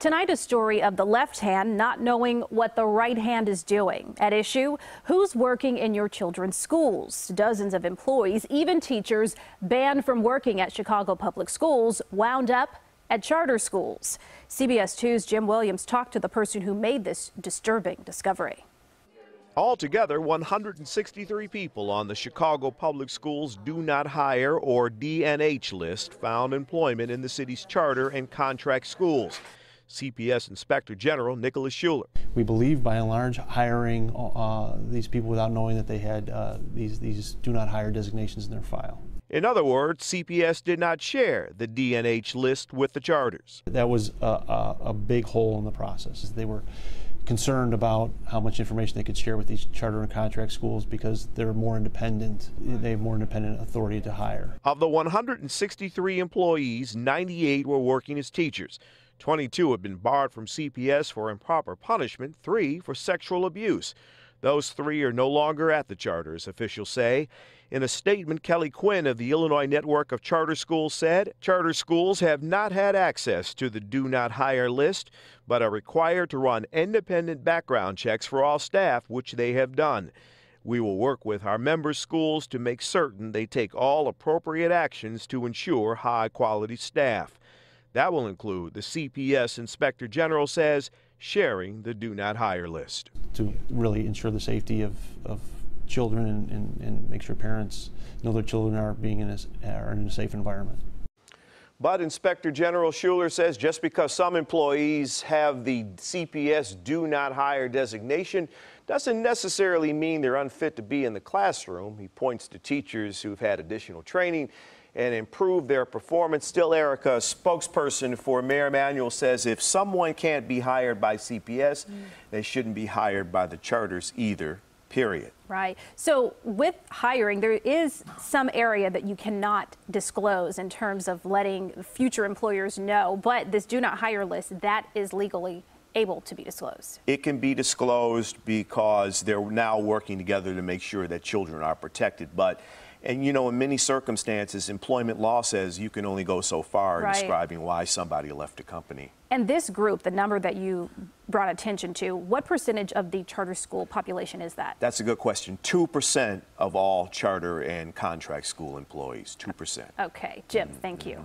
Tonight, a story of the left hand not knowing what the right hand is doing. At issue, who's working in your children's schools? Dozens of employees, even teachers, banned from working at Chicago public schools, wound up at charter schools. CBS 2's Jim Williams talked to the person who made this disturbing discovery. Altogether, 163 people on the Chicago Public Schools Do Not Hire, or DNH list, found employment in the city's charter and contract schools. CPS Inspector General Nicholas Schuler. We believe by and large hiring these people without knowing that they had these do not hire designations in their file. In other words, CPS did not share the DNH list with the charters. That was a big hole in the process. They were concerned about how much information they could share with these charter and contract schools because they're more independent. They have more independent authority to hire. Of the 163 employees, 98 were working as teachers. 22 have been barred from CPS for improper punishment, 3 for sexual abuse. Those 3 are no longer at the charters, officials say. In a statement, Kelly Quinn of the Illinois Network of Charter Schools said charter schools have not had access to the Do Not Hire list, but are required to run independent background checks for all staff, which they have done. We will work with our member schools to make certain they take all appropriate actions to ensure high-quality staff. That will include, the CPS Inspector General says, sharing the Do Not Hire list. To really ensure the safety of children and make sure parents know their children are in a safe environment. But Inspector General Schuler says just because some employees have the CPS Do Not Hire designation doesn't necessarily mean they're unfit to be in the classroom. He points to teachers who've had additional training and improved their performance. Still, Erica, a spokesperson for Mayor Emanuel, says if someone can't be hired by CPS, they shouldn't be hired by the charters either, period. Right. So with hiring, there is some area that you cannot disclose in terms of letting future employers know, but this do not hire list, that is legally able to be disclosed. It can be disclosed because they're now working together to make sure that children are protected. And you know, in many circumstances, employment law says you can only go so far in describing why somebody left a company. And this group, the number that you brought attention to, what percentage of the charter school population is that? That's a good question. 2% of all charter and contract school employees, 2%. Okay, Jim, thank you.